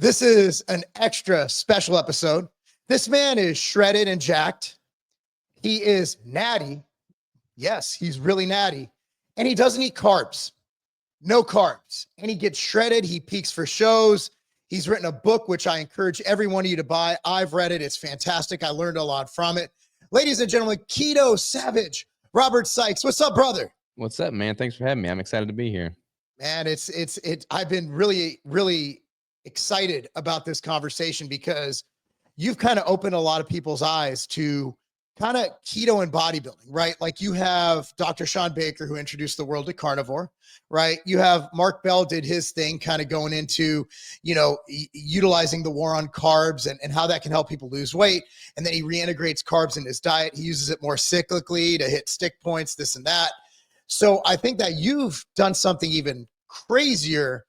This is an extra special episode. This man is shredded and jacked. He is natty. Yes, he's really natty. And he doesn't eat carbs. No carbs. And he gets shredded. He peaks for shows. He's written a book, which I encourage every one of you to buy. I've read it. It's fantastic. I learned a lot from it. Ladies and gentlemen, Keto Savage, Robert Sikes. What's up, brother? What's up, man? Thanks for having me. I'm excited to be here. Man, I've been really excited about this conversation because you've kind of opened a lot of people's eyes to kind of keto and bodybuilding, right? Like you have Dr. Sean Baker, who introduced the world to carnivore, right? You have Marc Bell did his thing, kind of going into, utilizing the war on carbs and how that can help people lose weight. And then he reintegrates carbs in his diet. He uses it more cyclically to hit stick points, this and that. So I think that you've done something even crazier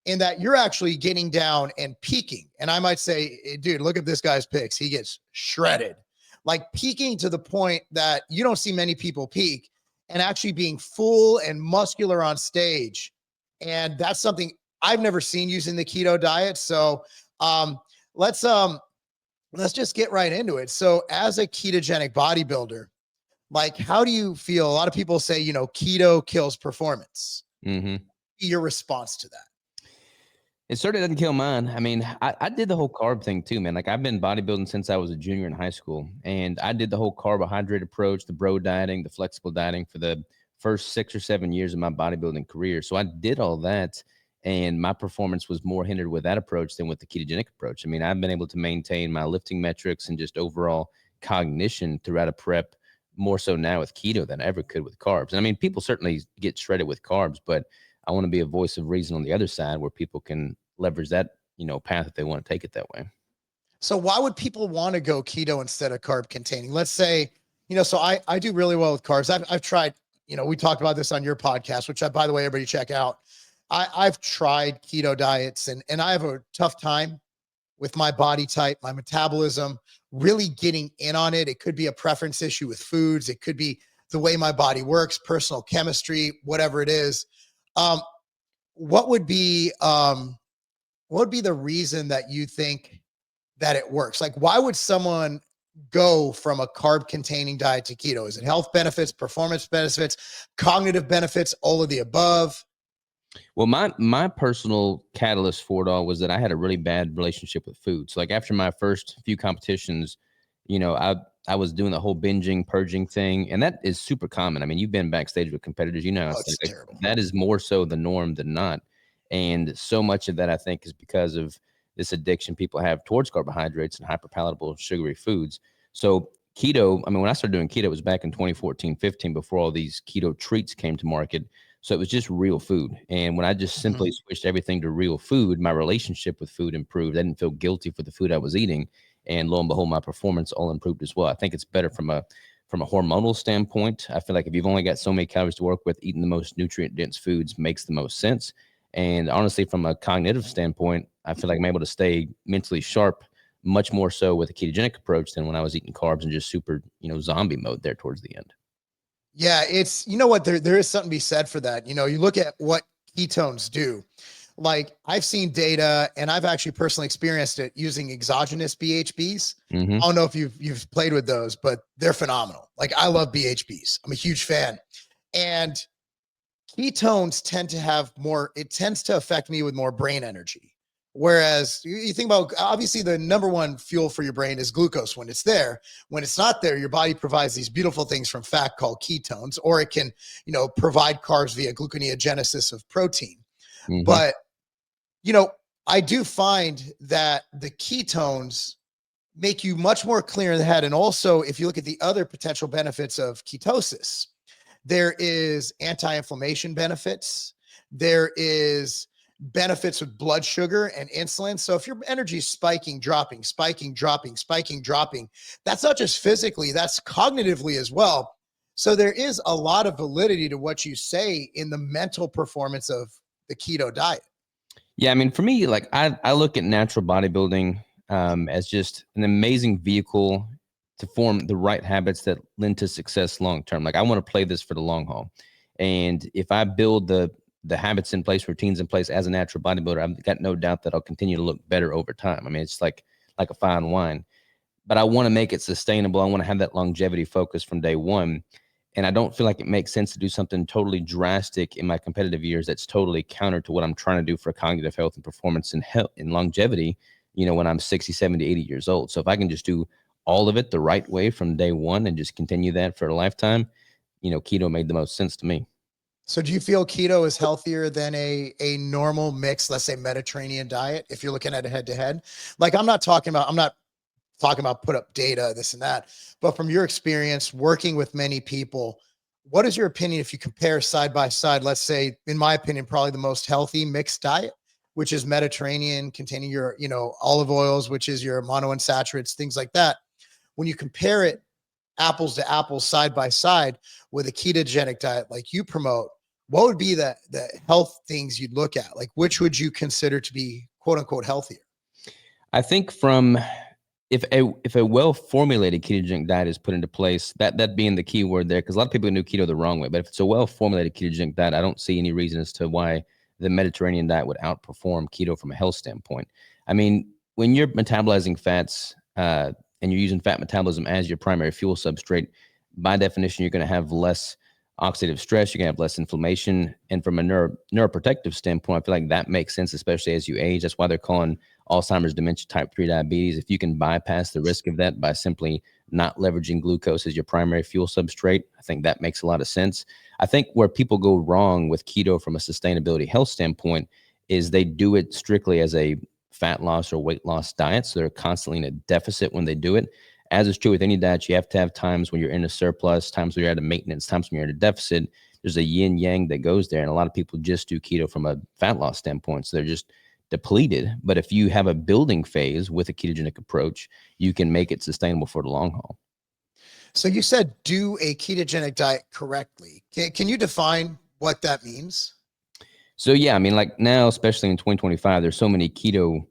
in that you're actually getting down and peaking. And I might say, dude, look at this guy's pics. He gets shredded, like peaking to the point that you don't see many people peak and actually being full and muscular on stage. And that's something I've never seen using the keto diet. So let's just get right into it. So as a ketogenic bodybuilder, like, how do you feel? A lot of people say, keto kills performance. Mm-hmm. Your response to that? It certainly doesn't kill mine. I mean, I did the whole carb thing too, man. Like I've been bodybuilding since I was a junior in high school, and I did the whole carbohydrate approach, the bro dieting, the flexible dieting for the first 6 or 7 years of my bodybuilding career. So I did all that, and my performance was more hindered with that approach than with the ketogenic approach. I mean, I've been able to maintain my lifting metrics and just overall cognition throughout a prep more so now with keto than I ever could with carbs. And I mean, people certainly get shredded with carbs, but I want to be a voice of reason on the other side where people can leverage that, path if they want to take it that way. So why would people want to go keto instead of carb containing? Let's say, so I do really well with carbs. I've tried, we talked about this on your podcast, which by the way, everybody check out. I've tried keto diets and I have a tough time with my body type, my metabolism, really getting in on it. It could be a preference issue with foods. It could be the way my body works, personal chemistry, whatever it is. What would be the reason that you think that it works? Like, why would someone go from a carb containing diet to keto? Is it health benefits, performance benefits, cognitive benefits, all of the above? Well, my personal catalyst for it all was that I had a really bad relationship with food. So like after my first few competitions, I was doing the whole binging, purging thing, and that is super common. I mean, you've been backstage with competitors, It's like, terrible. that is more so the norm than not. And so much of that, I think, is because of this addiction people have towards carbohydrates and hyperpalatable sugary foods. So keto, I mean, when I started doing keto, it was back in 2014, 15, before all these keto treats came to market. So it was just real food. And when I just simply switched everything to real food, my relationship with food improved. I didn't feel guilty for the food I was eating. And lo and behold, my performance all improved as well. I think it's better from a hormonal standpoint. I feel like if you've only got so many calories to work with, eating the most nutrient dense foods makes the most sense. And honestly, from a cognitive standpoint, I feel like I'm able to stay mentally sharp much more so with a ketogenic approach than when I was eating carbs and just super, zombie mode there towards the end. Yeah, it's, what, there is something to be said for that. You look at what ketones do. Like I've seen data and I've actually personally experienced it using exogenous BHBs. Mm-hmm. I don't know if you've played with those, but they're phenomenal. Like I love BHBs. I'm a huge fan. And ketones tends to affect me with more brain energy. Whereas you think about, obviously the number one fuel for your brain is glucose when it's there. When it's not there, your body provides these beautiful things from fat called ketones, or it can, provide carbs via gluconeogenesis of protein. Mm-hmm. But, I do find that the ketones make you much more clear in the head. And also, if you look at the other potential benefits of ketosis, there is anti-inflammation benefits. There is benefits with blood sugar and insulin. So if your energy is spiking, dropping, that's not just physically, that's cognitively as well. So there is a lot of validity to what you say in the mental performance of the keto diet. Yeah, I mean, for me, like I look at natural bodybuilding as just an amazing vehicle to form the right habits that lend to success long term. Like I want to play this for the long haul. And if I build the the habits in place, routines in place as a natural bodybuilder, I've got no doubt that I'll continue to look better over time. I mean, it's like a fine wine, but I want to make it sustainable. I want to have that longevity focus from day one. And I don't feel like it makes sense to do something totally drastic in my competitive years that's totally counter to what I'm trying to do for cognitive health and performance and health and longevity, when I'm 60, 70, 80 years old. So if I can just do all of it the right way from day one and just continue that for a lifetime, keto made the most sense to me. So do you feel keto is healthier than a normal mixed, let's say Mediterranean diet? If you're looking at it head to head, like I'm not talking about put up data, this and that, but from your experience working with many people, what is your opinion if you compare side by side, let's say, in my opinion, probably the most healthy mixed diet, which is Mediterranean, containing your, olive oils, which is your monounsaturates, things like that. When you compare it apples to apples, side by side with a ketogenic diet like you promote, what would be the health things you'd look at? Like, which would you consider to be quote unquote healthier? I think if a well-formulated ketogenic diet is put into place, that being the key word there, because a lot of people do keto the wrong way, but if it's a well-formulated ketogenic diet, I don't see any reason as to why the Mediterranean diet would outperform keto from a health standpoint. I mean, when you're metabolizing fats and you're using fat metabolism as your primary fuel substrate, by definition, you're going to have less oxidative stress, you're going to have less inflammation. And from a neuroprotective standpoint, I feel like that makes sense, especially as you age. That's why they're calling Alzheimer's, dementia, type 3 diabetes. If you can bypass the risk of that by simply not leveraging glucose as your primary fuel substrate, I think that makes a lot of sense. I think where people go wrong with keto from a sustainability health standpoint is they do it strictly as a fat loss or weight loss diet. So they're constantly in a deficit when they do it. As is true with any diet, you have to have times when you're in a surplus, times when you're at a maintenance, times when you're at a deficit. There's a yin yang that goes there. And a lot of people just do keto from a fat loss standpoint. So they're just depleted. But if you have a building phase with a ketogenic approach, you can make it sustainable for the long haul. So you said do a ketogenic diet correctly. Can you define what that means? So yeah, I mean, like now, especially in 2025, there's so many keto,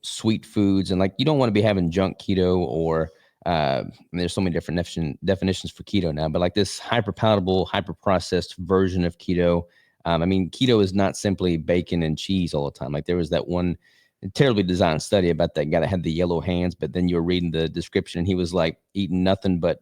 sweet foods, and like you don't want to be having junk keto or there's so many different definitions for keto now, but like this hyper palatable, hyper processed version of keto. I mean, keto is not simply bacon and cheese all the time. Like there was that one terribly designed study about that guy that had the yellow hands, but then you were reading the description and he was like eating nothing but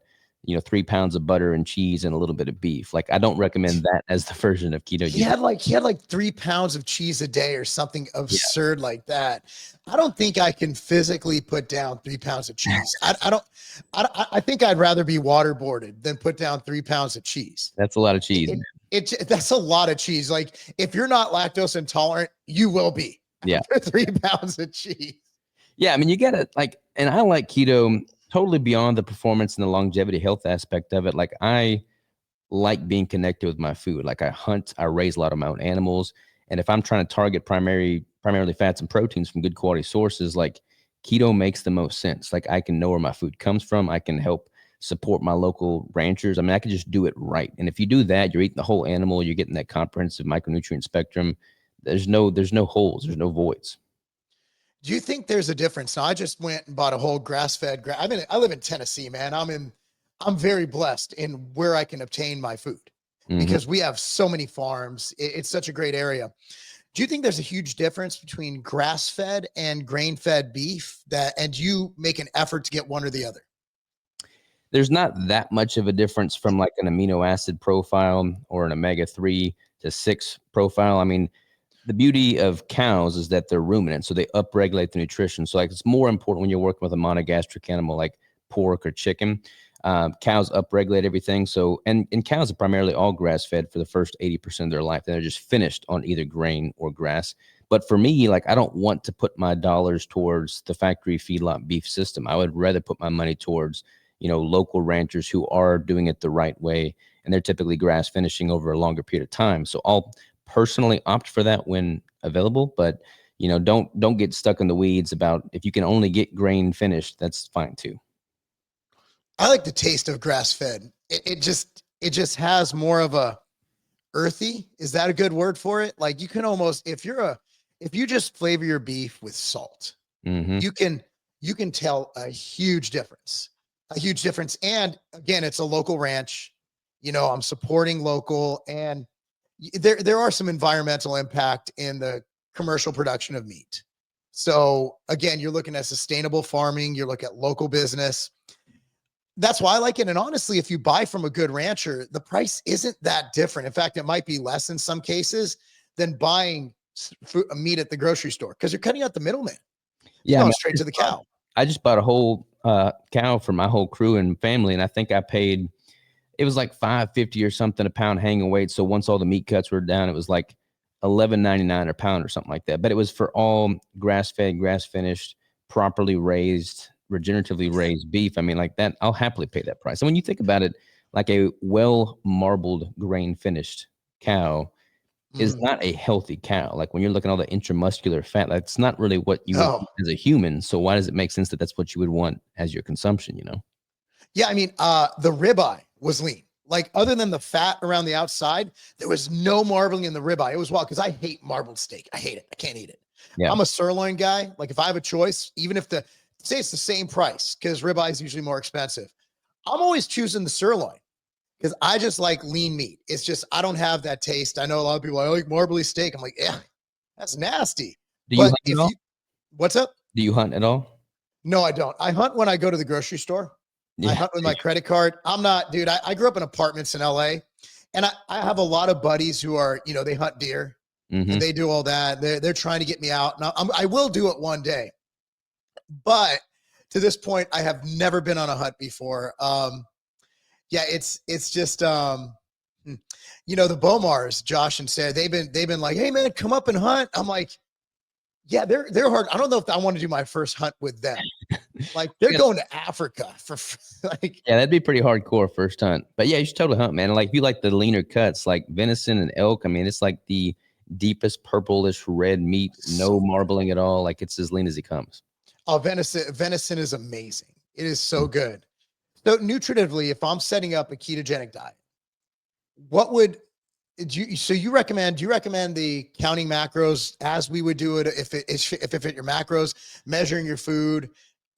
3 pounds of butter and cheese and a little bit of beef. Like I don't recommend that as the version of keto. He had like 3 pounds of cheese a day or something absurd like that. I don't think I can physically put down 3 pounds of cheese. I think I'd rather be waterboarded than put down 3 pounds of cheese. That's a lot of cheese. That's a lot of cheese. Like if you're not lactose intolerant, you will be. Yeah. For 3 pounds of cheese. Yeah. I mean, you got to and I like keto totally beyond the performance and the longevity health aspect of it. Like I like being connected with my food. Like I hunt, I raise a lot of my own animals. And if I'm trying to target primarily fats and proteins from good quality sources, like keto makes the most sense. Like I can know where my food comes from. I can help support my local ranchers. I mean, I can just do it right. And if you do that, you're eating the whole animal, you're getting that comprehensive micronutrient spectrum. There's no holes, there's no voids. Do you think there's a difference? Now, I just went and bought a whole grass-fed. I live in Tennessee, man. I'm very blessed in where I can obtain my food because we have so many farms. It's such a great area. Do you think there's a huge difference between grass-fed and grain-fed beef and you make an effort to get one or the other? There's not that much of a difference from like an amino acid profile or an omega-3 to 6 profile. I mean, the beauty of cows is that they're ruminants, so they upregulate the nutrition. So like it's more important when you're working with a monogastric animal like pork or chicken. Cows upregulate everything. So and cows are primarily all grass fed for the first 80% of their life. Then they're just finished on either grain or grass. But for me, like I don't want to put my dollars towards the factory feedlot beef system. I would rather put my money towards local ranchers who are doing it the right way, and they're typically grass finishing over a longer period of time. So I'll personally opt for that when available, but don't get stuck in the weeds about if you can only get grain finished, that's fine too. I like the taste of grass-fed. It just has more of a earthy. Is that a good word for it? Like you can almost, if you just flavor your beef with salt, you can tell a huge difference. And again, it's a local ranch. I'm supporting local, and there are some environmental impact in the commercial production of meat. So again, you're looking at sustainable farming, you're looking at local business. That's why I like it. And honestly, if you buy from a good rancher, the price isn't that different. In fact, it might be less in some cases than buying meat at the grocery store, because you're cutting out the middleman. It's going straight to the cow. I just bought a whole cow for my whole crew and family, and I think I paid, it was like $5.50 or something a pound hanging weight. So once all the meat cuts were down, it was like $11.99 a pound or something like that. But it was for all grass-fed, grass-finished, properly raised, regeneratively raised beef. I mean, like that, I'll happily pay that price. And when you think about it, like a well-marbled, grain-finished cow is not a healthy cow. Like when you're looking at all the intramuscular fat, that's not really what you want as a human. So why does it make sense that that's what you would want as your consumption, you know? Yeah, I mean, the ribeye was lean. Like other than the fat around the outside, there was no marbling in the ribeye. It was wild because I hate marbled steak. I hate it. I can't eat it. Yeah. I'm a sirloin guy. Like if I have a choice, even if say it's the same price, because ribeye is usually more expensive, I'm always choosing the sirloin because I just like lean meat. It's just, I don't have that taste. I know a lot of people, I like marbly steak. I'm like, yeah, that's nasty. Do you hunt at all? What's up? Do you hunt at all? No, I don't. I hunt when I go to the grocery store. Yeah. I hunt with my credit card. I'm not, dude, I grew up in apartments in LA, and I have a lot of buddies who are, you know, they hunt deer and they do all that. They're trying to get me out. Now I will do it one day, but to this point, I have never been on a hunt before. Yeah, it's just, you know, the Bomars, Josh and Sarah, they've been like, hey man, come up and hunt. I'm like, yeah, they're hard. I don't know if I want to do my first hunt with them. Like they're going to Africa for like. Yeah, that'd be pretty hardcore first hunt. But yeah, you should totally hunt, man. Like if you like the leaner cuts, like venison and elk, I mean, it's like the deepest purplish red meat, no marbling at all. Like it's as lean as it comes. Oh, venison is amazing. It is so good. So nutritively, if I'm setting up a ketogenic diet, what would do you recommend the counting macros as we would do it if it fit your macros, measuring your food,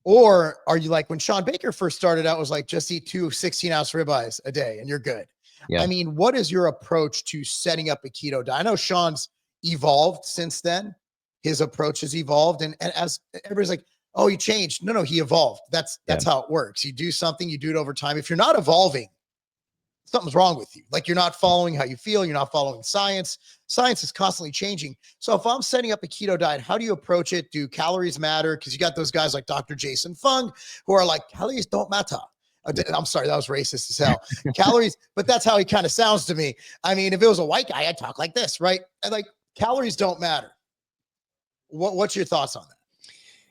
or are you like when Sean Baker first started out was like just eat 2 16-ounce ribeyes a day and you're good? Yeah. I mean, what is your approach to setting up a keto diet? I know Sean's evolved since then. His approach has evolved, and as everybody's like, oh, he changed. No, he evolved. That's how it works. You do something, you do it over time. If you're not evolving, something's wrong with you. Like you're not following how you feel. You're not following science. Science is constantly changing. So if I'm setting up a keto diet, how do you approach it? Do calories matter? Because you got those guys like Dr. Jason Fung who are like, calories don't matter. I'm sorry, that was racist as hell. Calories, but that's how he kind of sounds to me. I mean, if it was a white guy, I'd talk like this, right? And like calories don't matter. What's your thoughts on that?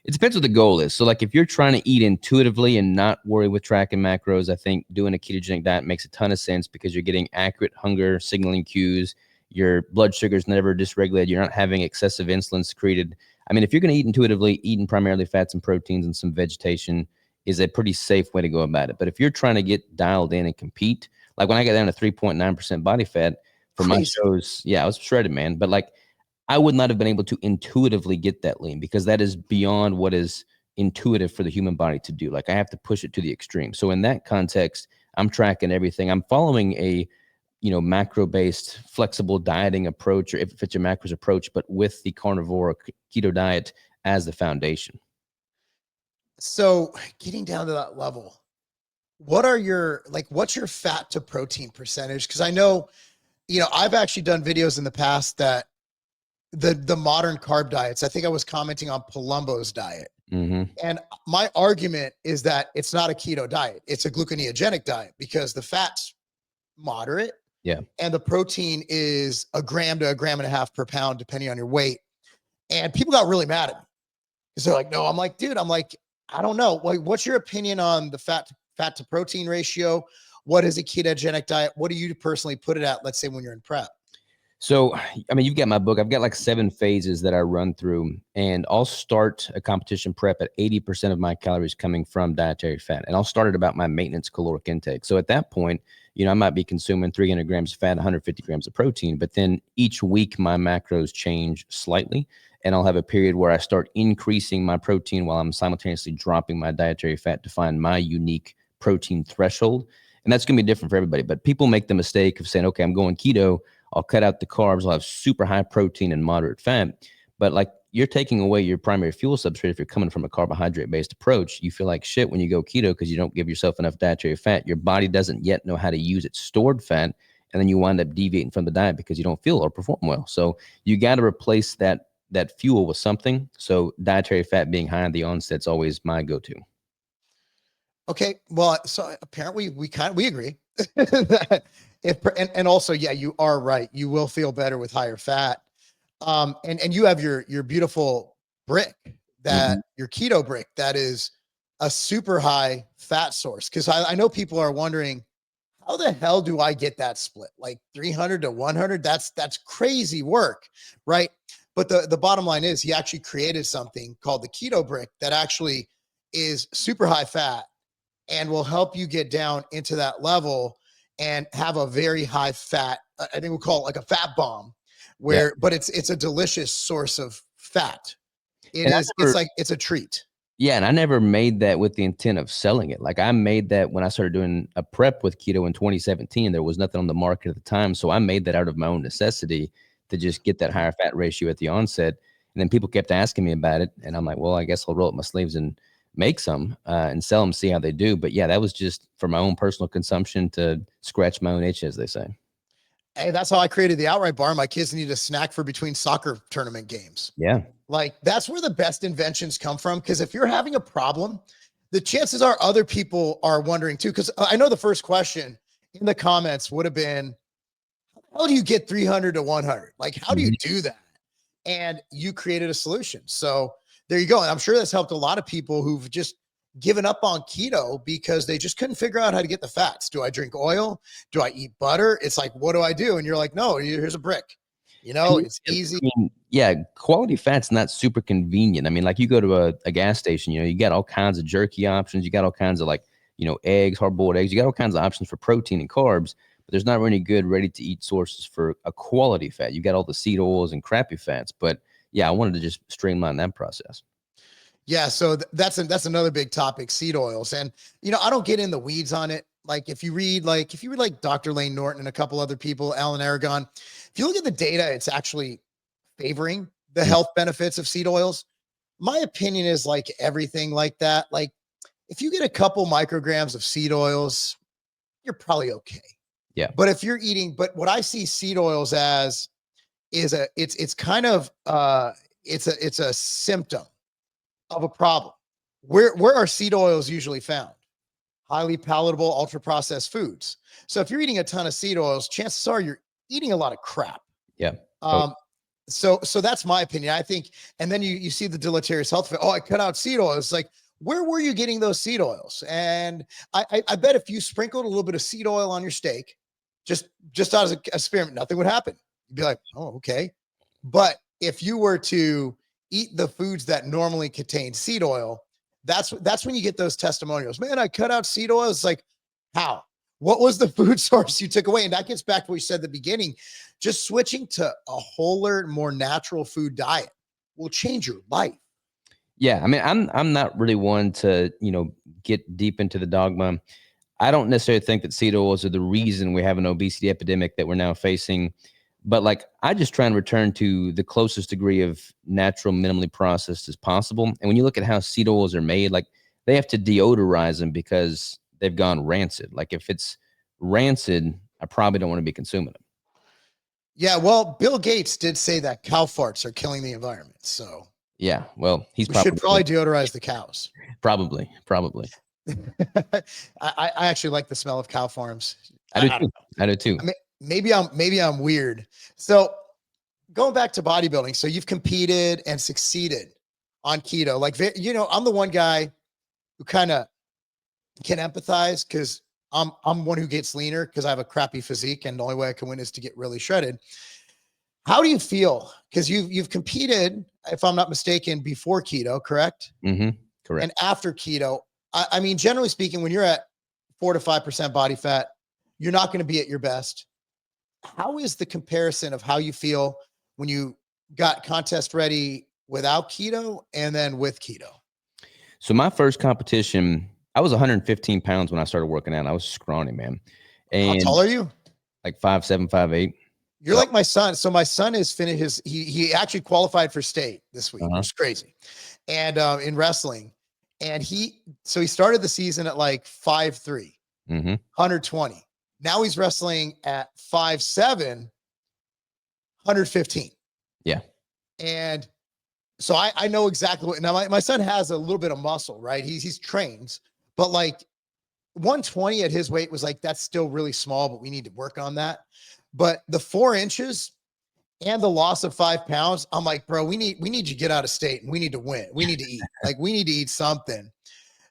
It depends what the goal is. So like if you're trying to eat intuitively and not worry with tracking macros, I think doing a ketogenic diet makes a ton of sense because you're getting accurate hunger signaling cues. Your blood sugar is never dysregulated. You're not having excessive insulin secreted. I mean, if you're going to eat intuitively, eating primarily fats and proteins and some vegetation is a pretty safe way to go about it. But if you're trying to get dialed in and compete, like when I got down to 3.9% body fat for my shows, yeah, I was shredded, man. But like, I would not have been able to intuitively get that lean because that is beyond what is intuitive for the human body to do. Like I have to push it to the extreme. So in that context, I'm tracking everything. I'm following a, macro-based flexible dieting approach, or if it fits your macros approach, but with the carnivore keto diet as the foundation. So getting down to that level, what's your fat to protein percentage? Because I know, I've actually done videos in the past that the modern carb diets, I think I was commenting on Palumbo's diet. And my argument is that it's not a keto diet. It's a gluconeogenic diet because the fat's moderate. Yeah. And the protein is 1 gram to 1.5 grams per pound, depending on your weight. And people got really mad at me because they're like, no, I'm like, dude, I don't know. Like, what's your opinion on the fat to protein ratio? What is a ketogenic diet? What do you personally put it at, let's say, when you're in prep? So, I mean, you've got my book. I've got like 7 phases that I run through, and I'll start a competition prep at 80% of my calories coming from dietary fat. And I'll start at about my maintenance caloric intake. So at that point, I might be consuming 300 grams of fat, 150 grams of protein, but then each week my macros change slightly. And I'll have a period where I start increasing my protein while I'm simultaneously dropping my dietary fat to find my unique protein threshold. And that's going to be different for everybody. But people make the mistake of saying, okay, I'm going keto. I'll cut out the carbs. I'll have super high protein and moderate fat. But like, you're taking away your primary fuel substrate. If you're coming from a carbohydrate-based approach, you feel like shit when you go keto because you don't give yourself enough dietary fat. Your body doesn't yet know how to use its stored fat, and then you wind up deviating from the diet because you don't feel or perform well. So you got to replace that fuel with something. So dietary fat being high at the onset is always my go-to. Okay, well, so apparently we agree that and also, yeah, you are right. You will feel better with higher fat. And you have your beautiful brick, that your keto brick, that is a super high fat source. Cause I know people are wondering, how the hell do I get that split? Like 300 to 100, that's crazy work. Right. But the bottom line is he actually created something called the keto brick that actually is super high fat and will help you get down into that level and have a very high fat. I think we'll call it like a fat bomb. But it's a delicious source of fat. It's a treat. Yeah. And I never made that with the intent of selling it. Like, I made that when I started doing a prep with keto in 2017, there was nothing on the market at the time. So I made that out of my own necessity to just get that higher fat ratio at the onset. And then people kept asking me about it. And I'm like, well, I guess I'll roll up my sleeves and make some and sell them, see how they do. But yeah, that was just for my own personal consumption to scratch my own itch, as they say. Hey, that's how I created the outright bar. My kids need a snack for between soccer tournament games. Yeah. Like, that's where the best inventions come from. Because if you're having a problem, the chances are other people are wondering too. Because I know the first question in the comments would have been, how do you get 300 to 100? Like, how do you do that? And you created a solution. So there you go. And I'm sure that's helped a lot of people who've just given up on keto because they just couldn't figure out how to get the fats. Do I drink oil? Do I eat butter? It's like, what do I do? And you're like, no, here's a brick. You know, it's easy. I mean, yeah, quality fat's not super convenient. I mean, like, you go to a gas station, you got all kinds of jerky options. You got all kinds of, like, eggs, hard-boiled eggs. You got all kinds of options for protein and carbs, but there's not really good ready-to-eat sources for a quality fat. You got all the seed oils and crappy fats. But yeah, I wanted to just streamline that process. Yeah, so that's another big topic, seed oils. And I don't get in the weeds on it. Like, if you read like Dr. Lane Norton and a couple other people, Alan Aragon, if you look at the data, it's actually favoring the health benefits of seed oils. My opinion is, like everything like that, like, if you get a couple micrograms of seed oils, you're probably okay. Yeah. But if you're eating, but what I see seed oils as is it's kind of it's a symptom of a problem. Where are seed oils usually found? Highly palatable, ultra processed foods. So if you're eating a ton of seed oils, chances are you're eating a lot of crap. Yeah. So that's my opinion. I think, and then you see the deleterious health effect. Oh, I cut out seed oils. It's like, where were you getting those seed oils? And I bet if you sprinkled a little bit of seed oil on your steak, just as an experiment, nothing would happen. You'd be like, oh, okay. But if you were to eat the foods that normally contain seed oil, that's when you get those testimonials. Man, I cut out seed oil. It's like, how? What was the food source you took away? And that gets back to what you said at the beginning. Just switching to a wholer, more natural food diet will change your life. Yeah, I mean, I'm not really one to, get deep into the dogma. I don't necessarily think that seed oils are the reason we have an obesity epidemic that we're now facing. But, like, I just try and return to the closest degree of natural, minimally processed as possible. And when you look at how seed oils are made, like, they have to deodorize them because they've gone rancid. Like, if it's rancid, I probably don't want to be consuming them. Yeah, well, Bill Gates did say that cow farts are killing the environment. So yeah, well, we should probably deodorize the cows. Probably. I actually like the smell of cow farms. I do too. I mean, maybe I'm weird. So going back to bodybuilding, so you've competed and succeeded on keto. Like, I'm the one guy who kind of can empathize because I'm one who gets leaner because I have a crappy physique, and the only way I can win is to get really shredded. How do you feel? Because you've competed, if I'm not mistaken, before keto, correct? Mm-hmm. Correct. And after keto, I mean, generally speaking, when you're at 4 to 5% body fat, you're not going to be at your best. How is the comparison of how you feel when you got contest ready without keto and then with keto? So my first competition, I was 115 pounds when I started working out. I was scrawny, man. And how tall are you? Like 5'7", 5'8". You're like my son. So my son is finished he actually qualified for state this week. It's crazy. And in wrestling. And he started the season at like 5'3", 120. Now he's wrestling at 5'7", 115. Yeah. And so I know exactly what, now my son has a little bit of muscle, right? He's trains, but like 120 at his weight was like, that's still really small, but we need to work on that. But the 4 inches and the loss of 5 pounds, I'm like, bro, we need you to get out of state and we need to win. We need to eat. Like we need to eat something.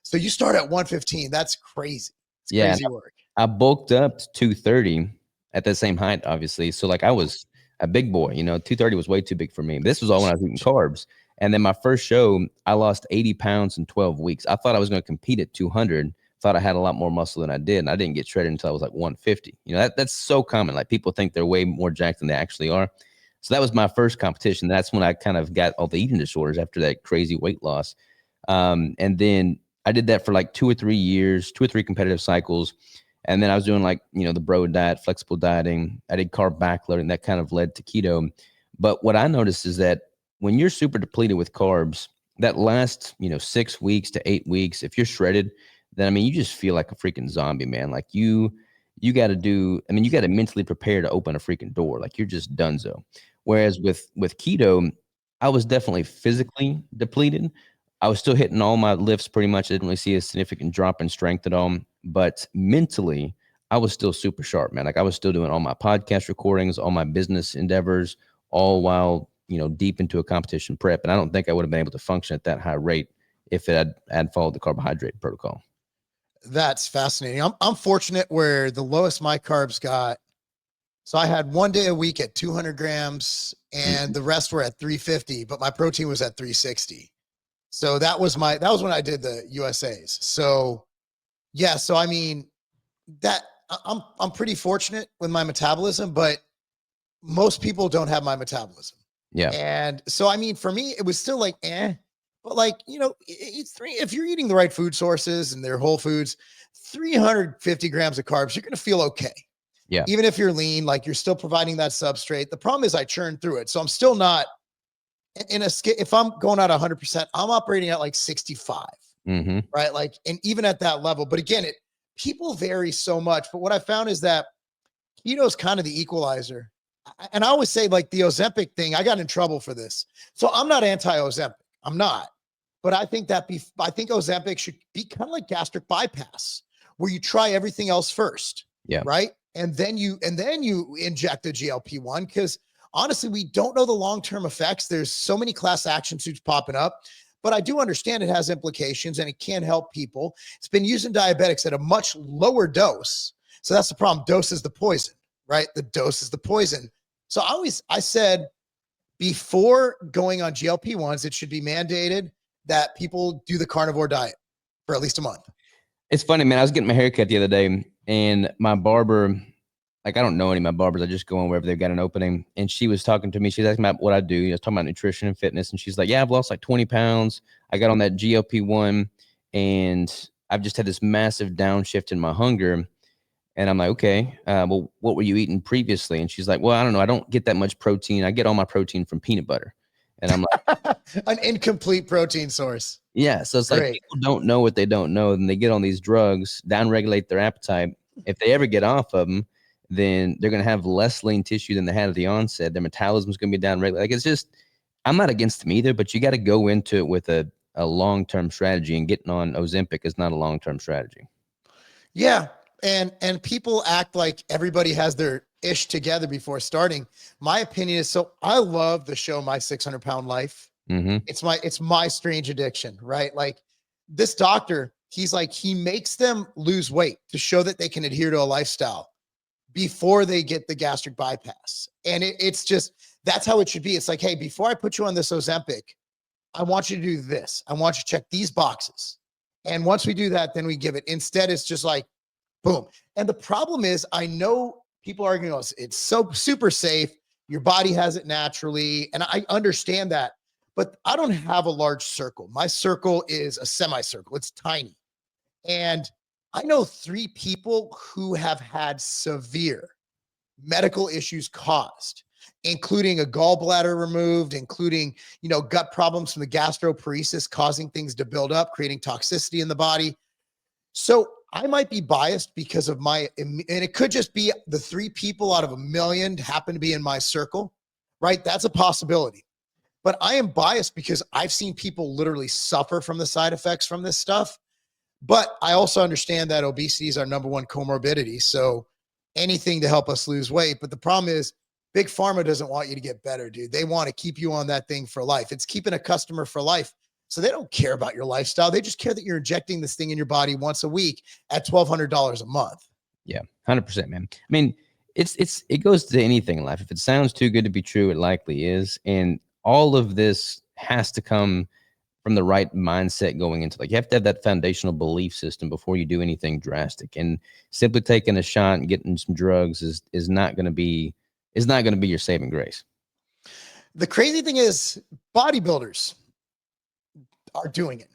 So you start at 115. That's crazy. It's crazy work. I bulked up to 230 at the same height, obviously. So like I was a big boy, 230 was way too big for me. This was all when I was eating carbs. And then my first show, I lost 80 pounds in 12 weeks. I thought I was going to compete at 200. Thought I had a lot more muscle than I did. And I didn't get shredded until I was like 150. That's so common. Like people think they're way more jacked than they actually are. So that was my first competition. That's when I kind of got all the eating disorders after that crazy weight loss. And then I did that for like 2 or 3 years, 2 or 3 competitive cycles. And then I was doing like, the bro diet, flexible dieting. I did carb backloading. That kind of led to keto. But what I noticed is that when you're super depleted with carbs, that last, 6 weeks to 8 weeks, if you're shredded, then, you just feel like a freaking zombie, man. Like you got to you got to mentally prepare to open a freaking door. Like you're just donezo. Whereas with keto, I was definitely physically depleted. I was still hitting all my lifts pretty much. I didn't really see a significant drop in strength at all. But mentally, I was still super sharp, man. Like I was still doing all my podcast recordings, all my business endeavors, all while, deep into a competition prep. And I don't think I would have been able to function at that high rate if I'd followed the carbohydrate protocol. That's fascinating. I'm fortunate where the lowest my carbs got. So I had 1 day a week at 200 grams and the rest were at 350, but my protein was at 360. So that was when I did the USAs. So yeah. So, that I'm pretty fortunate with my metabolism, but most people don't have my metabolism. Yeah. And so, for me, it was still like, but like, if you're eating the right food sources and they're whole foods, 350 grams of carbs, you're going to feel okay. Yeah. Even if you're lean, like you're still providing that substrate. The problem is I churn through it. So I'm still not in a scale. If I'm going out 100%, I'm operating at like 65, right? Like, and even at that level, but again, people vary so much. But what I found is that keto is kind of the equalizer. And I always say like the Ozempic thing, I got in trouble for this. So I'm not anti-Ozempic. I'm not, but I think Ozempic should be kind of like gastric bypass, where you try everything else first. Yeah. Right. And then you inject a GLP-1, because honestly, we don't know the long-term effects. There's so many class action suits popping up, but I do understand it has implications and it can help people. It's been used in diabetics at a much lower dose. So that's the problem. Dose is the poison, right? The dose is the poison. So I said, before going on GLP-1s, it should be mandated that people do the carnivore diet for at least a month. It's funny, man. I was getting my haircut the other day and my barber, like I don't know any of my barbers. I just go on wherever they've got an opening. And she was talking to me. She's asking about what I do. I was talking about nutrition and fitness. And she's like, yeah, I've lost like 20 pounds. I got on that GLP-1 and I've just had this massive downshift in my hunger. And I'm like, okay, well, what were you eating previously? And she's like, well, I don't know. I don't get that much protein. I get all my protein from peanut butter. And I'm like, an incomplete protein source. Yeah. So it's like people don't know what they don't know. And they get on these drugs, downregulate their appetite. If they ever get off of them, then they're going to have less lean tissue than they had at the onset. Their metabolism is going to be downregulated. Like it's just, I'm not against them either, but you got to go into it with a long-term strategy, and getting on Ozempic is not a long-term strategy. Yeah. And people act like everybody has their ish together before starting. My opinion is, so I love the show, My 600-Pound Life. It's my strange addiction, right? Like this doctor, he makes them lose weight to show that they can adhere to a lifestyle before they get the gastric bypass. And it's just, that's how it should be. It's like, hey, before I put you on this Ozempic, I want you to do this. I want you to check these boxes. And once we do that, then we give it. Instead, it's just like, boom. And the problem is, I know people are arguing, it's so super safe. Your body has it naturally. And I understand that, but I don't have a large circle. My circle is a semicircle. It's tiny. And I know 3 people who have had severe medical issues caused, including a gallbladder removed, including, gut problems from the gastroparesis causing things to build up, creating toxicity in the body. So I might be biased because of and it could just be the 3 people out of 1 million happen to be in my circle, right? That's a possibility. But I am biased because I've seen people literally suffer from the side effects from this stuff. But I also understand that obesity is our number 1 comorbidity. So anything to help us lose weight. But the problem is Big Pharma doesn't want you to get better, dude. They want to keep you on that thing for life. It's keeping a customer for life. So they don't care about your lifestyle. They just care that you're injecting this thing in your body once a week at $1,200 a month. Yeah, 100%, man. I mean, it goes to anything in life. If it sounds too good to be true, it likely is. And all of this has to come from the right mindset going into, like, you have to have that foundational belief system before you do anything drastic. And simply taking a shot and getting some drugs is not going to be your saving grace. The crazy thing is bodybuilders are doing it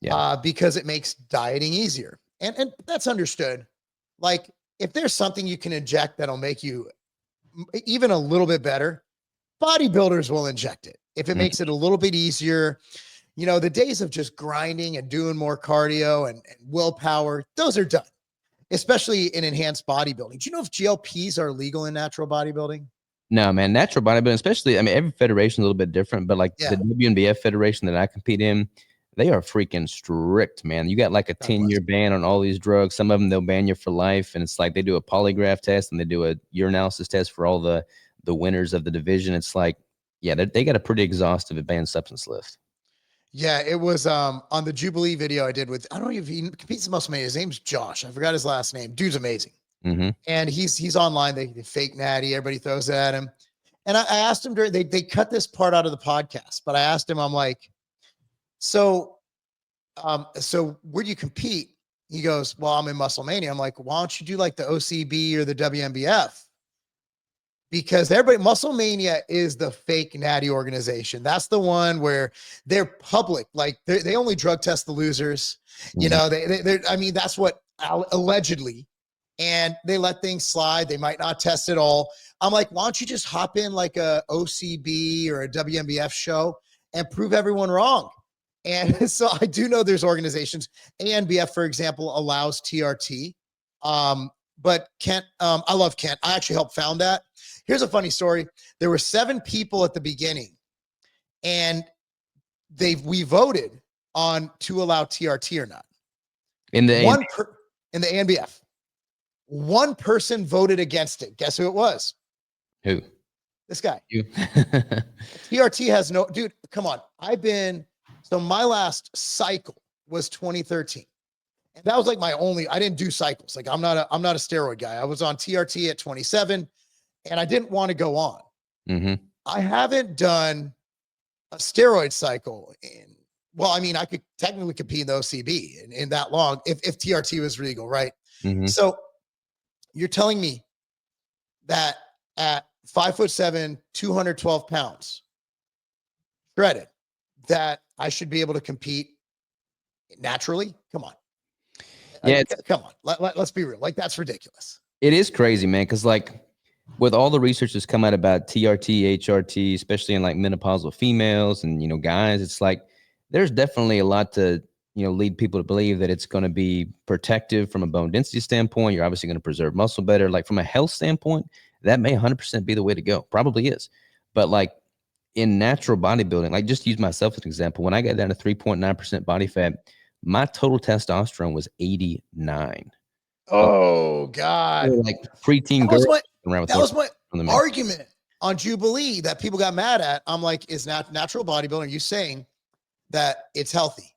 now, because it makes dieting easier. And that's understood. Like, if there's something you can inject that'll make you even a little bit better, bodybuilders will inject it. If it makes it a little bit easier, the days of just grinding and doing more cardio and willpower, those are done, especially in enhanced bodybuilding. Do you know if GLPs are legal in natural bodybuilding? No, man, natural bodybuilding, especially, I mean, every federation is a little bit different, but like the WNBF federation that I compete in, they are freaking strict, man. You got like a 10-year ban on all these drugs. Some of them, they'll ban you for life. And it's like they do a polygraph test and they do a urinalysis test for all the winners of the division. It's like, yeah, they got a pretty exhaustive advanced substance list. Yeah, it was on the Jubilee video I did with, I don't know if he competes the most amazing. His name's Josh. I forgot his last name. Dude's amazing. And he's online. They fake natty. Everybody throws it at him. And I asked him they cut this part out of the podcast, but I asked him, I'm like, so where do you compete? He goes, well, I'm in Musclemania. I'm like, why don't you do like the OCB or the WNBF? Because Musclemania is the fake natty organization. That's the one where they're public. Like they only drug test the losers. I mean, that's what allegedly, and they let things slide. They might not test it all. I'm like, why don't you just hop in like a OCB or a WNBF show and prove everyone wrong? And so I do know there's organizations. ANBF, for example, allows TRT. But Kent, I love Kent. I actually helped found that. Here's a funny story. There were 7 people at the beginning, and we voted on to allow TRT or not. In the ANBF. One person voted against it. Guess who it was? Who? This guy. You. TRT has no, dude, come on. So my last cycle was 2013. And that was like I didn't do cycles. Like I'm not a steroid guy. I was on TRT at 27 and I didn't want to go on. I haven't done a steroid cycle I could technically compete in the OCB in that long if TRT was legal, right? So you're telling me that at 5'7", 212 pounds, shredded, that I should be able to compete naturally? Come on. Yeah, come on. Let's be real. Like, that's ridiculous. It is crazy, man. Because like with all the research that's come out about TRT, HRT, especially in like menopausal females and guys, it's like there's definitely a lot to lead people to believe that it's going to be protective from a bone density standpoint. You're obviously going to preserve muscle better. Like from a health standpoint, that may 100% be the way to go. Probably is. But like in natural bodybuilding, like just use myself as an example. When I got down to 3.9% body fat, my total testosterone was 89. Oh God! Like preteen girls. That was my argument on Jubilee that people got mad at. I'm like, is natural bodybuilding? Are you saying that it's healthy?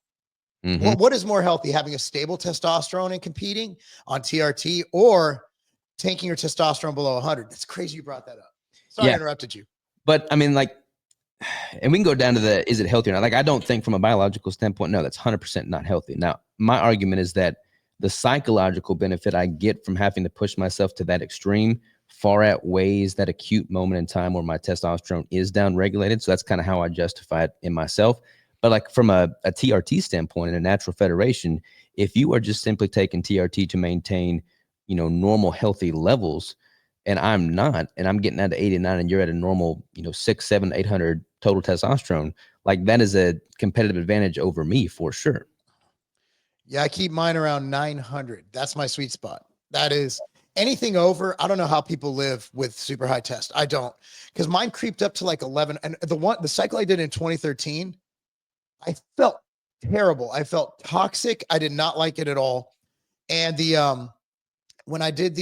What is more healthy, having a stable testosterone and competing on TRT, or taking your testosterone below 100? That's crazy you brought that up. Sorry I interrupted you. But I mean, like, and we can go down to is it healthy or not? Like, I don't think from a biological standpoint, no, that's 100% not healthy. Now, my argument is that the psychological benefit I get from having to push myself to that extreme far outweighs that acute moment in time where my testosterone is down regulated. So that's kind of how I justify it in myself. But like from a TRT standpoint in a natural federation, if you are just simply taking TRT to maintain, normal healthy levels, and I'm not, and I'm getting out to 89 and you're at a normal, 6, 7, 800 total testosterone, like that is a competitive advantage over me for sure. Yeah, I keep mine around 900. That's my sweet spot. That is anything over. I don't know how people live with super high test. I don't, because mine creeped up to like 11. And the cycle I did in 2013, I felt terrible. I felt toxic. I did not like it at all. And when I did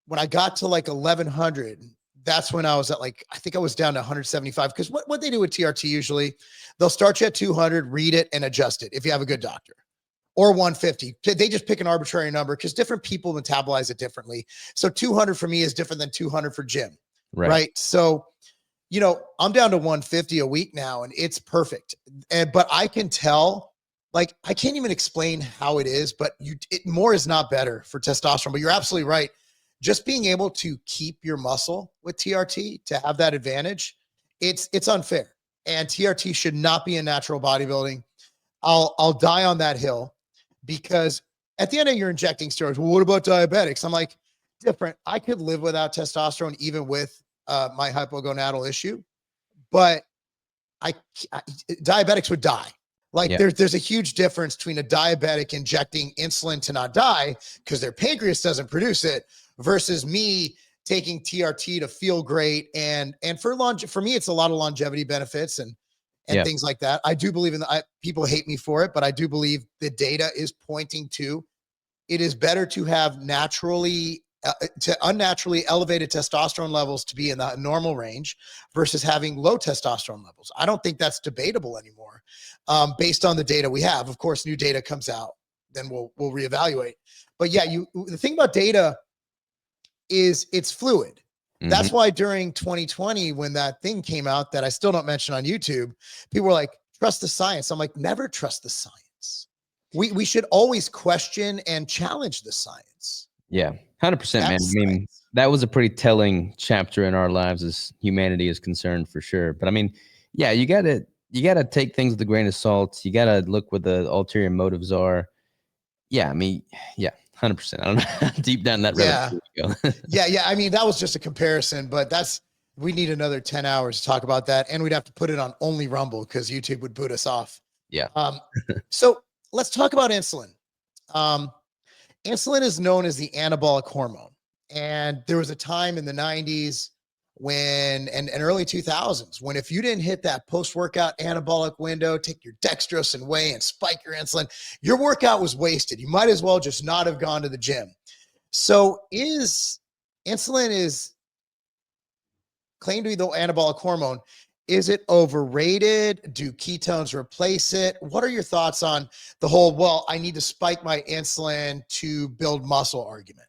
when I got to like 1100, that's when I was at like, I think I was down to 175. Because what they do with TRT usually, they'll start you at 200, read it, and adjust it if you have a good doctor, or 150. They just pick an arbitrary number because different people metabolize it differently. So 200 for me is different than 200 for Jim, right? So, I'm down to 150 a week now, and it's perfect. But I can tell, like, I can't even explain how it is, but more is not better for testosterone. But you're absolutely right. Just being able to keep your muscle with TRT, to have that advantage, it's unfair. And TRT should not be in natural bodybuilding. I'll die on that hill, because at the end of you're injecting steroids. Well, what about diabetics? I'm like, different. I could live without testosterone even with my hypogonadal issue, but diabetics would die. Like there's a huge difference between a diabetic injecting insulin to not die because their pancreas doesn't produce it, versus me taking TRT to feel great. And for me, it's a lot of longevity benefits and things like that. I do believe in people hate me for it, but I do believe the data is pointing to it is better to have unnaturally elevated testosterone levels to be in the normal range versus having low testosterone levels. I don't think that's debatable anymore, based on the data we have. Of course, new data comes out, then we'll reevaluate. But yeah, the thing about data is it's fluid. Mm-hmm. That's why during 2020, when that thing came out that I still don't mention on YouTube, people were like, trust the science. I'm like, never trust the science. We should always question and challenge the science. Yeah, 100%, man. I mean, that was a pretty telling chapter in our lives as humanity is concerned, for sure. But I mean, yeah, you gotta take things with a grain of salt. You gotta look what the ulterior motives are. Yeah, I mean, yeah, 100%. I don't know how deep down that rabbit hole go. Yeah. I mean, that was just a comparison, but we need another 10 hours to talk about that, and we'd have to put it on only Rumble because YouTube would boot us off. Yeah. So let's talk about insulin. Insulin is known as the anabolic hormone. And there was a time in the 90s and early 2000s when if you didn't hit that post-workout anabolic window, take your dextrose and whey and spike your insulin, your workout was wasted. You might as well just not have gone to the gym. So insulin is claimed to be the anabolic hormone. Is it overrated? Do ketones replace it? What are your thoughts on the whole, well, I need to spike my insulin to build muscle argument?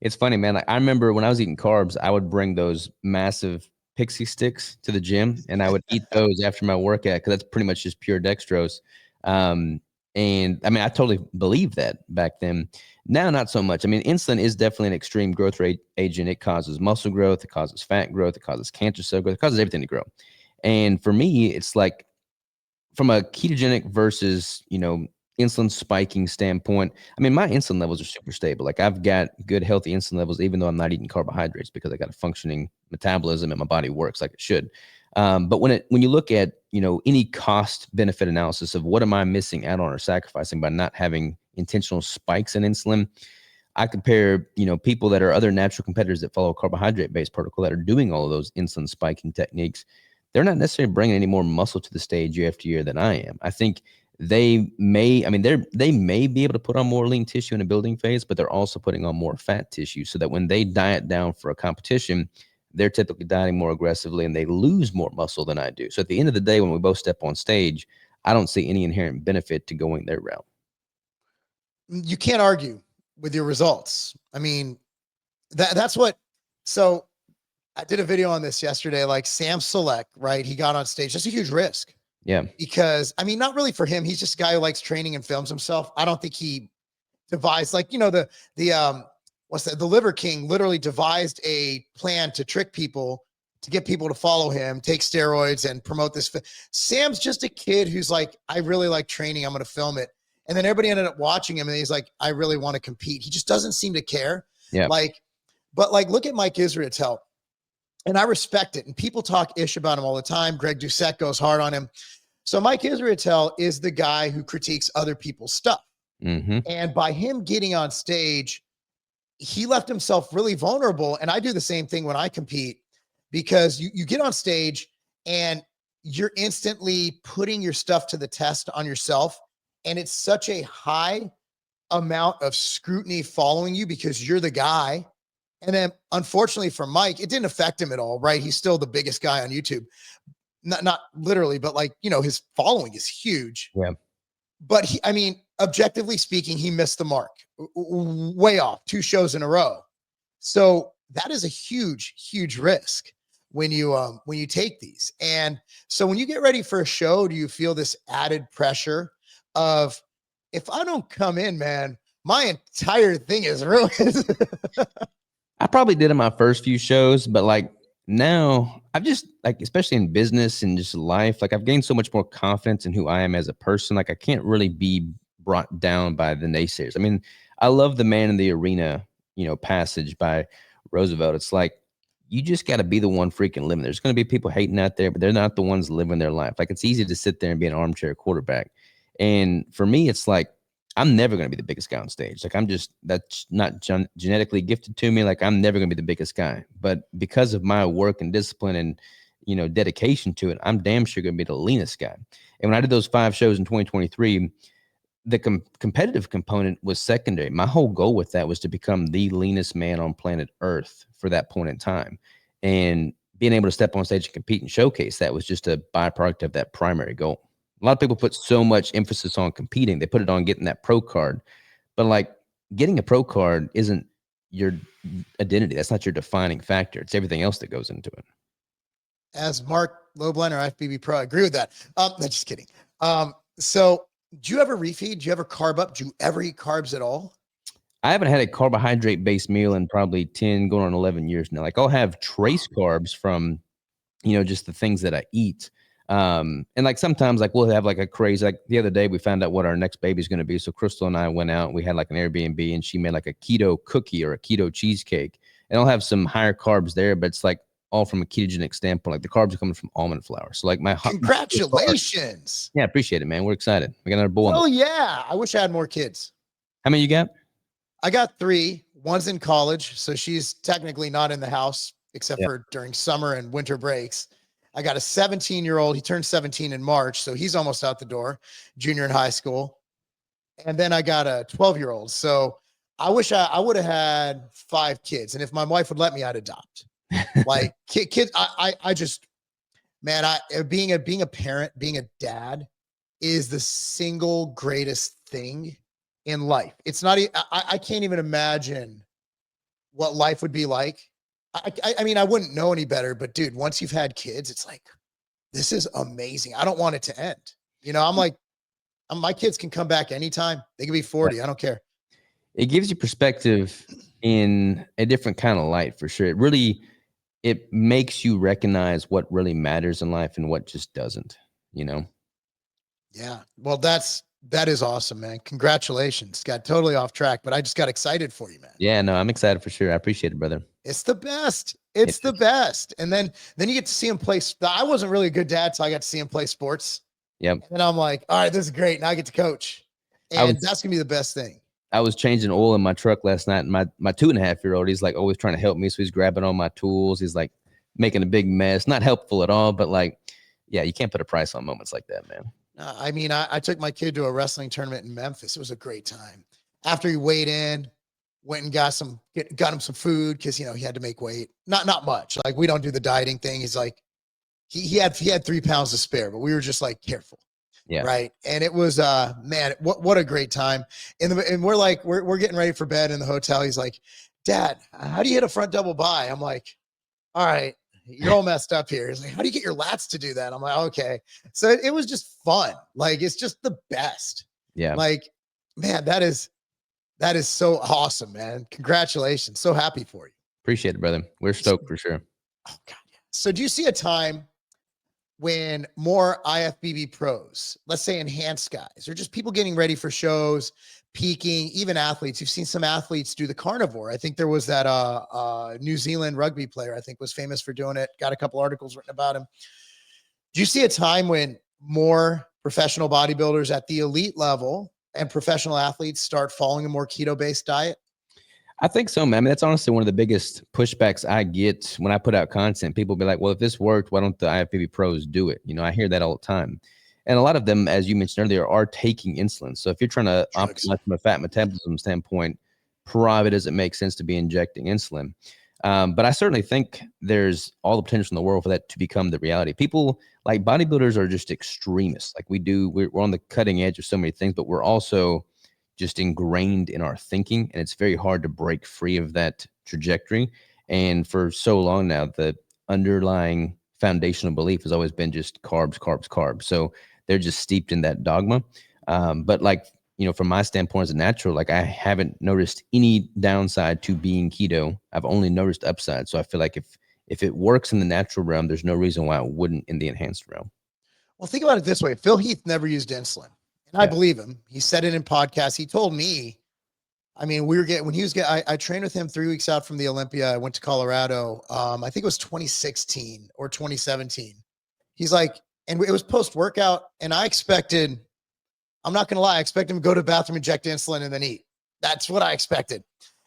It's funny, man. Like, I remember when I was eating carbs, I would bring those massive pixie sticks to the gym, and I would eat those after my workout because that's pretty much just pure dextrose. And I mean, I totally believed that back then. Now, not so much. I mean, insulin is definitely an extreme growth rate agent. It causes muscle growth. It causes fat growth. It causes cancer cell growth. It causes everything to grow. And for me, it's like from a ketogenic versus, insulin spiking standpoint, I mean, my insulin levels are super stable. Like I've got good, healthy insulin levels, even though I'm not eating carbohydrates because I got a functioning metabolism and my body works like it should. But when you look at, any cost benefit analysis of what am I missing out on or sacrificing by not having intentional spikes in insulin, I compare, people that are other natural competitors that follow a carbohydrate-based protocol that are doing all of those insulin spiking techniques. They're not necessarily bringing any more muscle to the stage year after year than I am. I think they may be able to put on more lean tissue in a building phase, but they're also putting on more fat tissue so that when they diet down for a competition, they're typically dieting more aggressively and they lose more muscle than I do. So at the end of the day, when we both step on stage, I don't see any inherent benefit to going their route. You can't argue with your results. I mean, that's what, so I did a video on this yesterday, like Sam Select, right? He got on stage. That's a huge risk. Yeah. Because I mean, not really for him. He's just a guy who likes training and films himself. I don't think he devised the Liver King literally devised a plan to trick people, to get people to follow him, take steroids and promote this. Sam's just a kid who's like, I really like training. I'm going to film it. And then everybody ended up watching him and he's like, I really want to compete. He just doesn't seem to care. Yeah. But like, look at Mike Israetel, and I respect it. And people talk ish about him all the time. Greg Doucette goes hard on him. So Mike Israetel is the guy who critiques other people's stuff. Mm-hmm. And by him getting on stage, he left himself really vulnerable. And I do the same thing when I compete, because you get on stage and you're instantly putting your stuff to the test on yourself. And it's such a high amount of scrutiny following you because you're the guy. And then unfortunately for Mike, it didn't affect him at all, right? He's still the biggest guy on YouTube. Not literally, but like, you know, his following is huge. Yeah. But he, I mean, objectively speaking, he missed the mark way off 2 shows in a row. So that is a huge, huge risk when you take these. And so when you get ready for a show, do you feel this added pressure of, if I don't come in, man, my entire thing is ruined? I probably did in my first few shows, but like now I've just like, especially in business and just life, like I've gained so much more confidence in who I am as a person. Like I can't really be brought down by the naysayers. I mean, I love the Man in the Arena, you know, passage by Roosevelt. It's like, you just got to be the one freaking living. There's going to be people hating out there, but they're not the ones living their life. Like it's easy to sit there and be an armchair quarterback. And for me, it's like, I'm never going to be the biggest guy on stage. Like that's not genetically gifted to me. Like I'm never going to be the biggest guy, but because of my work and discipline and, you know, dedication to it, I'm damn sure going to be the leanest guy. And when I did those 5 shows in 2023, the competitive component was secondary. My whole goal with that was to become the leanest man on planet Earth for that point in time. And being able to step on stage and compete and showcase that was just a byproduct of that primary goal. A lot of people put so much emphasis on competing. They put it on getting that pro card, but like getting a pro card isn't your identity. That's not your defining factor. It's everything else that goes into it. As Marc Lobliner, IFBB Pro, I agree with that. No, just kidding. So do you ever refeed? Do you ever carb up? Do you ever eat carbs at all? I haven't had a carbohydrate-based meal in probably 10, going on 11 years now. Like I'll have trace carbs from, you know, just the things that I eat. And like sometimes like we'll have like a crazy, like the other day we found out what our next baby is going to be. So Crystal and I went out and we had like an Airbnb and she made like a keto cookie or a keto cheesecake, and I'll have some higher carbs there, but it's like all from a ketogenic standpoint. Like the carbs are coming from almond flour. So like congratulations. Yeah, appreciate it, man. We're excited. We got another boy. Oh yeah. I wish I had more kids. How many you got? I got 3. One's in college, so she's technically not in the house except for during summer and winter breaks. I got a 17-year-old. He turned 17 in March, so he's almost out the door, junior in high school. And then I got a 12-year-old. So I wish I would have had 5 kids. And if my wife would let me, I'd adopt. Like kids, I just, man, being a parent, being a dad is the single greatest thing in life. It's not, I can't even imagine what life would be like. I mean, I wouldn't know any better, but dude, once you've had kids, it's like, this is amazing. I don't want it to end. You know, I'm like, my kids can come back anytime. They can be 40. I don't care. It gives you perspective in a different kind of light for sure. It makes you recognize what really matters in life and what just doesn't, you know? Yeah. Well, that is awesome, man. Congratulations. Got totally off track, but I just got excited for you, man. Yeah, no, I'm excited for sure. I appreciate it, brother. It's the best. It's the best. And then you get to see him play. I wasn't really a good dad, so I got to see him play sports. Yep. And I'm like, all right, this is great. Now I get to coach. And that's going to be the best thing. I was changing oil in my truck last night, and my 2.5-year-old, he's like always trying to help me. So he's grabbing all my tools. He's like making a big mess. Not helpful at all, but like, yeah, you can't put a price on moments like that, man. I mean, I took my kid to a wrestling tournament in Memphis. It was a great time. After he weighed in, went and got him some food because, you know, he had to make weight. Not much. Like, we don't do the dieting thing. He's like, he had 3 pounds to spare, but we were just like careful. Yeah. Right. And it was, man, what a great time. And we're like, we're getting ready for bed in the hotel. He's like, Dad, how do you hit a front double bi? I'm like, all right, you're all messed up here. He's like, how do you get your lats to do that? I'm like, okay. So it was just fun. Like, it's just the best. Yeah. Like, man, that is so awesome, man. Congratulations. So happy for you. Appreciate it, brother. We're stoked for sure. Oh God. Yeah. So do you see a time when more IFBB pros, let's say enhanced guys, or just people getting ready for shows, peaking, even athletes. You've seen some athletes do the carnivore. I think there was that New Zealand rugby player, I think was famous for doing it. Got a couple articles written about him. Do you see a time when more professional bodybuilders at the elite level and professional athletes start following a more keto-based diet? I think so, man. I mean, that's honestly one of the biggest pushbacks I get when I put out content. People be like, well, if this worked, why don't the IFBB pros do it? You know, I hear that all the time. And a lot of them, as you mentioned earlier, are taking insulin. So if you're trying to optimize from a fat metabolism standpoint, probably doesn't make sense to be injecting insulin. But I certainly think there's all the potential in the world for that to become the reality. People like bodybuilders are just extremists. Like we're on the cutting edge of so many things, but we're also just ingrained in our thinking, and it's very hard to break free of that trajectory. And for so long now, the underlying foundational belief has always been just carbs, carbs, carbs. So they're just steeped in that dogma. But like, you know, from my standpoint as a natural, like I haven't noticed any downside to being keto. I've only noticed upside. So I feel like if it works in the natural realm, there's no reason why it wouldn't in the enhanced realm. Well, think about it this way. Phil Heath never used insulin. And I believe him. He said it in podcasts. He told me, I mean, I trained with him 3 weeks out from the Olympia. I went to Colorado. I think it was 2016 or 2017. He's like, and it was post-workout. And I'm not going to lie, I expected him to go to the bathroom, inject insulin, and then eat. That's what I expected.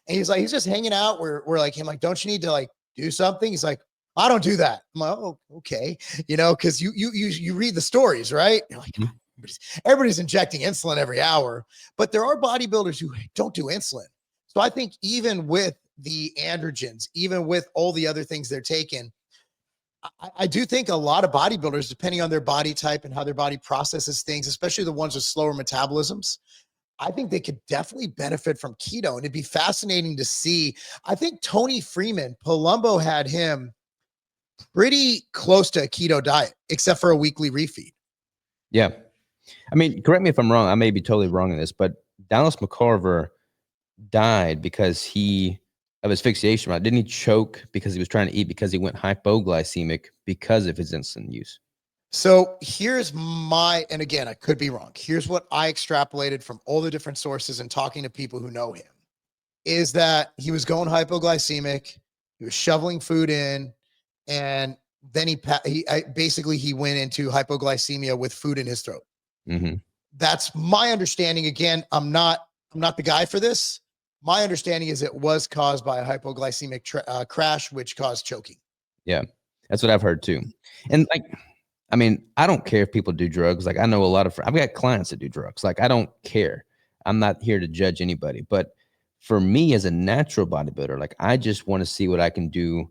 And he's like, he's just hanging out. We're like, him like, don't you need to like do something? He's like, I don't do that. I'm like, oh, okay. You know, cause you read the stories, right? You're like, everybody's injecting insulin every hour, but there are bodybuilders who don't do insulin. So I think even with the androgens, even with all the other things they're taking, I do think a lot of bodybuilders, depending on their body type and how their body processes things, especially the ones with slower metabolisms, I think they could definitely benefit from keto. And it'd be fascinating to see. I think Tony Freeman, Palumbo had him pretty close to a keto diet, except for a weekly refeed. Yeah. I mean, correct me if I'm wrong. I may be totally wrong in this, but Dallas McCarver died because of asphyxiation, right? Didn't he choke because he was trying to eat because he went hypoglycemic because of his insulin use? So and again, I could be wrong. Here's what I extrapolated from all the different sources and talking to people who know him, is that he was going hypoglycemic. He was shoveling food in, and then he went into hypoglycemia with food in his throat. Mm-hmm. That's my understanding. Again, I'm not the guy for this. My understanding is it was caused by a hypoglycemic crash, which caused choking. Yeah, that's what I've heard too. And like, I mean, I don't care if people do drugs. Like I know I've got clients that do drugs. Like I don't care. I'm not here to judge anybody. But for me as a natural bodybuilder, like I just want to see what I can do.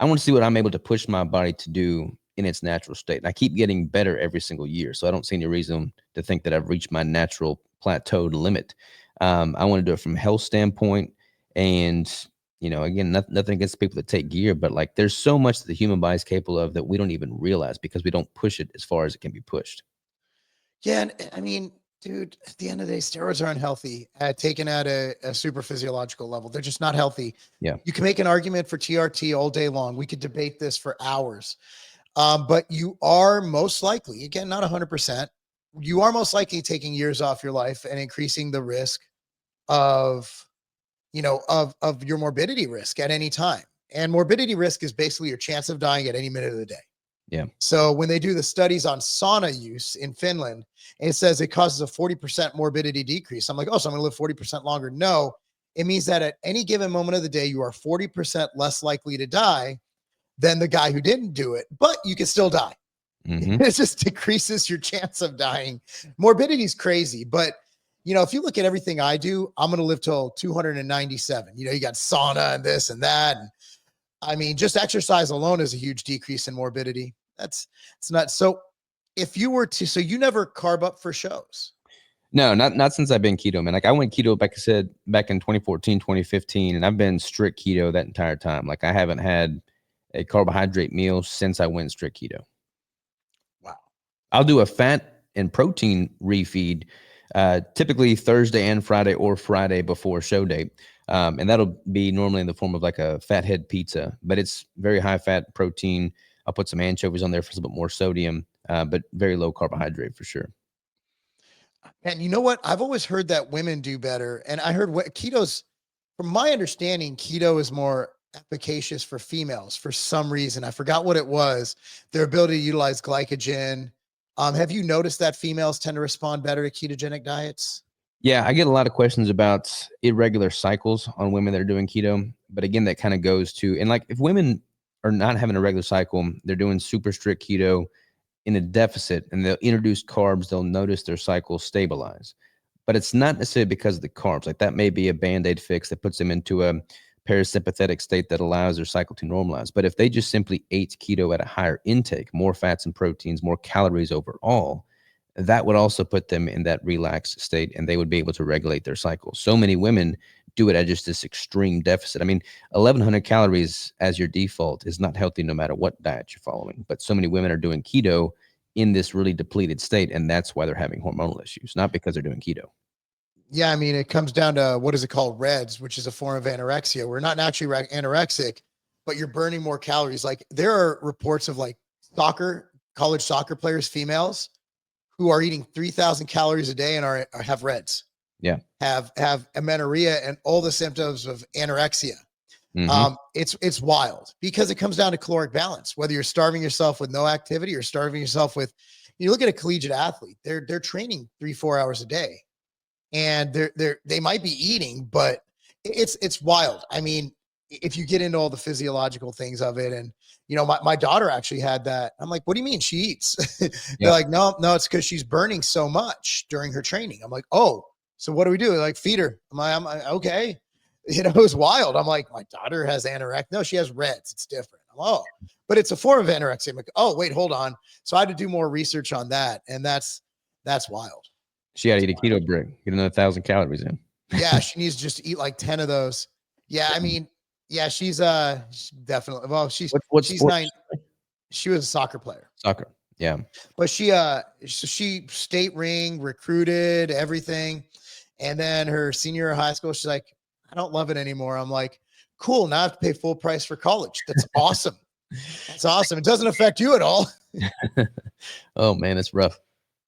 I want to see what I'm able to push my body to do in its natural state. And I keep getting better every single year. So I don't see any reason to think that I've reached my natural plateaued limit. I want to do it from a health standpoint. And, you know, again, nothing against people that take gear, but like there's so much that the human body is capable of that we don't even realize because we don't push it as far as it can be pushed. Yeah. And I mean, dude, at the end of the day, steroids are unhealthy, taken at a super physiological level. They're just not healthy. Yeah. You can make an argument for TRT all day long. We could debate this for hours. But you are most likely, again, not 100%, you are most likely taking years off your life and increasing the risk of your morbidity risk at any time. And morbidity risk is basically your chance of dying at any minute of the day. Yeah. So when they do the studies on sauna use in Finland, and it says it causes a 40% morbidity decrease. I'm like, oh, so I'm going to live 40% longer. No, it means that at any given moment of the day, you are 40% less likely to die than the guy who didn't do it, but you can still die. Mm-hmm. It just decreases your chance of dying. Morbidity is crazy, but you know, if you look at everything I do, I'm going to live till 297. You know, you got sauna and this and that. And I mean, just exercise alone is a huge decrease in morbidity. It's not. So if you were to, so you never carb up for shows? No, not since I've been keto, man. Like I went keto, like I said, back in 2014, 2015, and I've been strict keto that entire time. Like I haven't had a carbohydrate meal since I went strict keto. Wow. I'll do a fat and protein refeed, typically Thursday and Friday or Friday before show date. And that'll be normally in the form of like a fathead pizza, but it's very high fat protein. I'll put some anchovies on there for a little bit more sodium, but very low carbohydrate for sure. And you know what? I've always heard that women do better. And I heard what keto's, from my understanding, keto is more efficacious for females for some reason. I forgot what it was. Their ability to utilize glycogen. Have you noticed that females tend to respond better to ketogenic diets? Yeah, I get a lot of questions about irregular cycles on women that are doing keto. But again, that kind of goes to, and like if women are not having a regular cycle, they're doing super strict keto in a deficit and they'll introduce carbs, they'll notice their cycle stabilize. But it's not necessarily because of the carbs. Like that may be a band-aid fix that puts them into a parasympathetic state that allows their cycle to normalize. But if they just simply ate keto at a higher intake, more fats and proteins, more calories overall, that would also put them in that relaxed state and they would be able to regulate their cycle. So many women do it at just this extreme deficit. I mean, 1,100 calories as your default is not healthy no matter what diet you're following. But so many women are doing keto in this really depleted state, and that's why they're having hormonal issues, not because they're doing keto. Yeah, I mean, it comes down to what is it called? REDS, which is a form of anorexia. We're not naturally anorexic, but you're burning more calories. Like there are reports of like college soccer players, females, who are eating 3,000 calories a day and have REDS. Yeah. Have amenorrhea and all the symptoms of anorexia. It's wild because it comes down to caloric balance, whether you're starving yourself with no activity or starving yourself with, you look at a collegiate athlete, they're training 3-4 hours a day and they might be eating, but it's wild. I mean, if you get into all the physiological things of it, and you know, my daughter actually had that. I'm like, what do you mean she eats? They're like, no, it's because she's burning so much during her training. I'm like, oh, so what do we do? They're like, feed her. I'm like, okay. You know, it was wild. I'm like, my daughter has anorexia. No, she has REDS. It's different. Oh, but it's a form of anorexia. I'm like, oh, wait, hold on. So I had to do more research on that. And that's wild. She had to eat a keto brick, get another 1,000 calories in. Yeah, she needs just to eat like 10 of those. Yeah, I mean, yeah, she's definitely, well, she's Sport? 9. She was a soccer player. Soccer. Yeah. But she state ring, recruited, everything. And then her senior year of high school, she's like, I don't love it anymore. I'm like, cool. Now I have to pay full price for college. That's awesome. That's awesome. It doesn't affect you at all. Oh man, it's rough.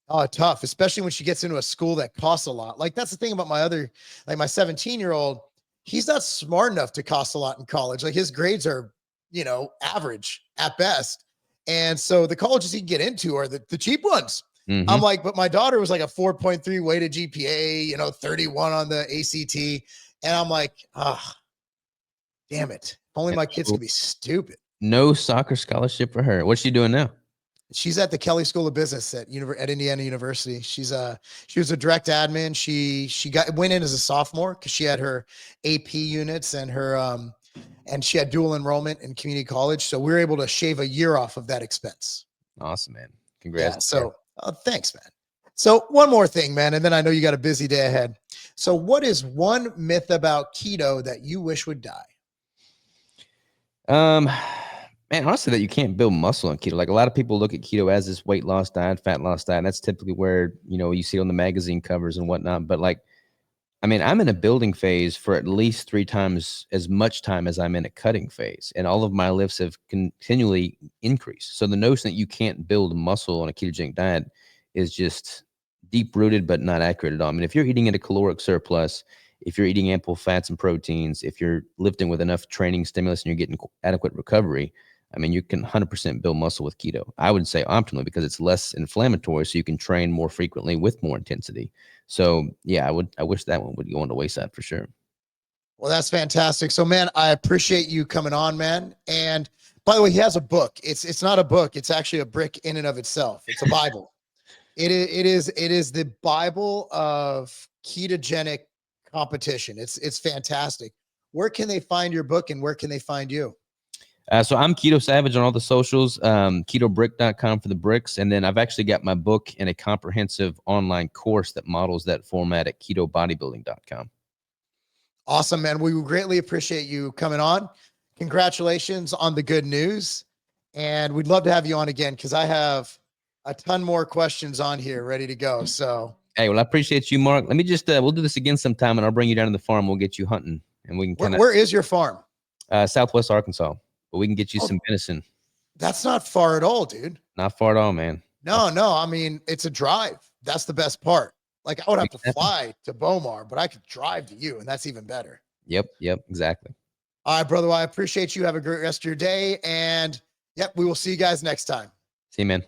Oh, tough, especially when she gets into a school that costs a lot. Like that's the thing about my 17-year-old, he's not smart enough to cost a lot in college. Like his grades are, you know, average at best. And so the colleges he can get into are the cheap ones. I'm like, but my daughter was like a 4.3 weighted GPA, you know, 31 on the ACT. And I'm like, damn it. If only my kids could be stupid. No soccer scholarship for her. What's she doing now? She's at the Kelly School of Business at Indiana University. She was a direct admin. She went in as a sophomore because she had her AP units and her and she had dual enrollment in community college. So we were able to shave a year off of that expense. Awesome, man. Congrats. Yeah, so thanks, man. So one more thing, man, and then I know you got a busy day ahead. So what is one myth about keto that you wish would die? Man, honestly, that you can't build muscle on keto. Like a lot of people look at keto as this weight loss diet, fat loss diet. And that's typically where, you know, you see it on the magazine covers and whatnot. But like, I mean, I'm in a building phase for at least 3 times as much time as I'm in a cutting phase. And all of my lifts have continually increased. So the notion that you can't build muscle on a ketogenic diet is just deep rooted, but not accurate at all. I mean, if you're eating at a caloric surplus, if you're eating ample fats and proteins, if you're lifting with enough training stimulus and you're getting adequate recovery, I mean, you can 100% build muscle with keto. I would say optimally because it's less inflammatory, so you can train more frequently with more intensity. So yeah, I wish that one would go on the wayside for sure. Well, that's fantastic. So man, I appreciate you coming on, man. And by the way, he has a book. It's not a book. It's actually a brick in and of itself. It's a Bible. It is the Bible of ketogenic competition. It's fantastic. Where can they find your book and where can they find you? So I'm Keto Savage on all the socials, ketobrick.com for the bricks. And then I've actually got my book and a comprehensive online course that models that format at ketobodybuilding.com. Awesome, man. We greatly appreciate you coming on. Congratulations on the good news. And we'd love to have you on again because I have a ton more questions on here ready to go. So, hey, well, I appreciate you, Mark. Let me just, we'll do this again sometime and I'll bring you down to the farm. We'll get you hunting and we can where is your farm? Southwest Arkansas. But we can get you some venison. That's not far at all, dude. Not far at all, man. No. I mean, it's a drive. That's the best part. Like I would have to fly to Bomar, but I could drive to you, and that's even better. Yep. Exactly. All right, brother. Well, I appreciate you. Have a great rest of your day. And yep, we will see you guys next time. See you, man.